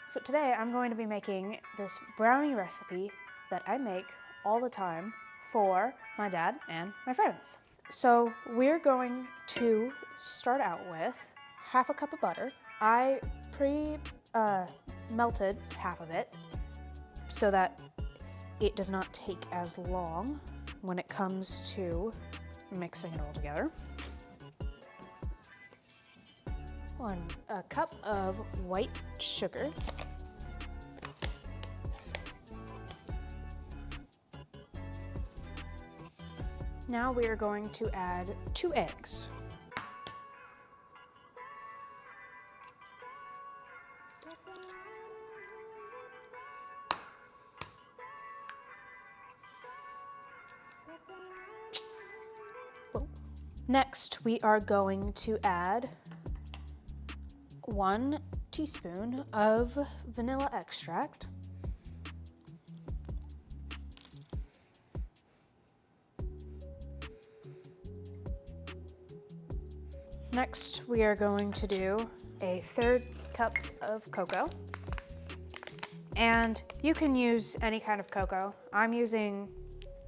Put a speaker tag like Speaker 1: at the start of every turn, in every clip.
Speaker 1: So today I'm going to be making this brownie recipe that I make all the time for my dad and my friends. So we're going to start out with half a cup of butter. I melted half of it so that it does not take as long when it comes to mixing it all together. A cup of white sugar. Now we are going to add 2 eggs. Next, we are going to add 1 teaspoon of vanilla extract. Next, we are going to do a 1/3 cup of cocoa. And you can use any kind of cocoa. I'm using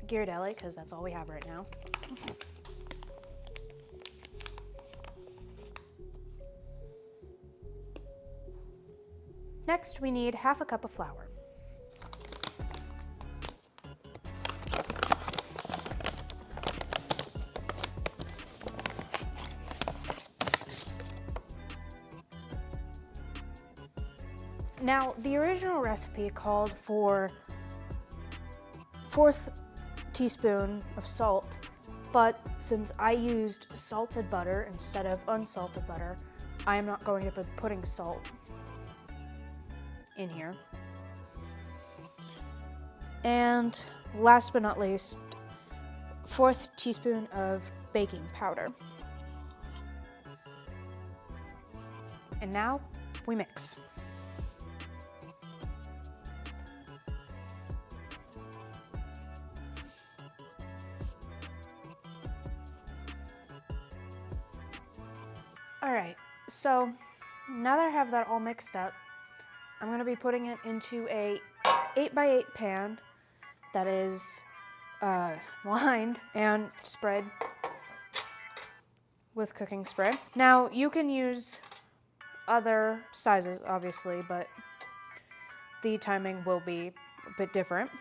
Speaker 1: Ghirardelli because that's all we have right now. Next, we need half a cup of flour. Now, the original recipe called for 1/4 teaspoon of salt, but since I used salted butter instead of unsalted butter, I am not going to be putting salt in here. And last but not least, 1/4 teaspoon of baking powder. And now we mix. All right, so now that I have that all mixed up, I'm gonna be putting it into a 8x8 pan that is lined and spread with cooking spray. Now, you can use other sizes, obviously, but the timing will be a bit different.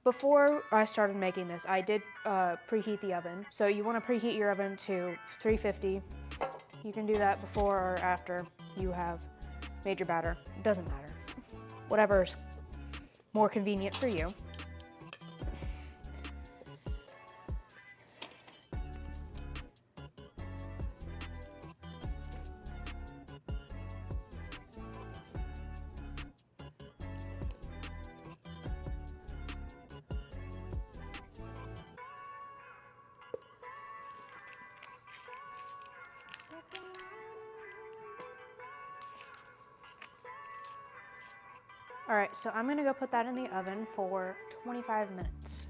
Speaker 1: Before I started making this, I did preheat the oven. So you want to preheat your oven to 350. You can do that before or after you have made your batter. It doesn't matter. Whatever's more convenient for you. All right, so I'm gonna go put that in the oven for 25 minutes.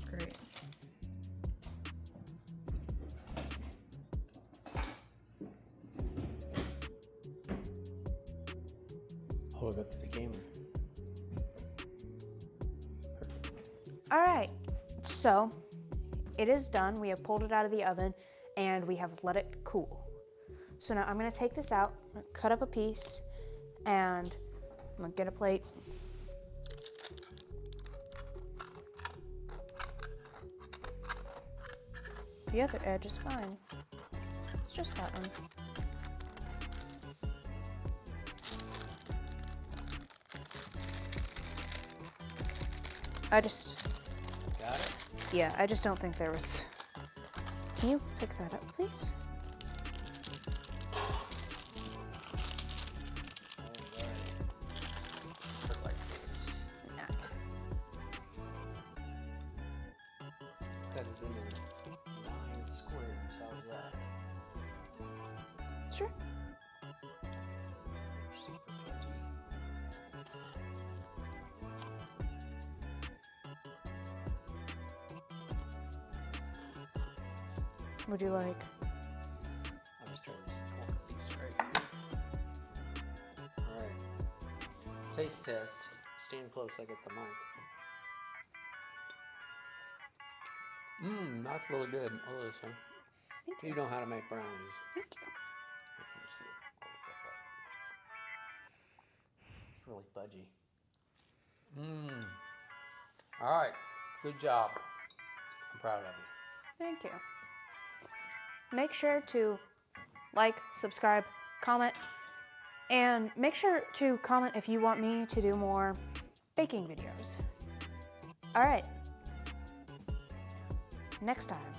Speaker 1: Great.
Speaker 2: Hold it up to the camera.
Speaker 1: All right, so it is done. We have pulled it out of the oven and we have let it cool. So now I'm gonna take this out, cut up a piece, and I'm gonna get a plate. The other edge is fine. It's just that one.
Speaker 2: Got it?
Speaker 1: Yeah, I just don't think there was. Can you pick that up, please?
Speaker 2: Split like this.
Speaker 1: Nah.
Speaker 2: Cut it into 9 squares. How's that?
Speaker 1: Sure.
Speaker 2: Super fudgy.
Speaker 1: would you like?
Speaker 2: I'll just try this one piece right here. Alright. Taste test. Stand close, I get the mic. That's really good, Alyssa.
Speaker 1: Thank you.
Speaker 2: You know how to make brownies.
Speaker 1: Thank you.
Speaker 2: It's really fudgy. All right, good job. I'm proud of you.
Speaker 1: Thank you. Make sure to like, subscribe, comment, and make sure to comment if you want me to do more baking videos. All right. Next time.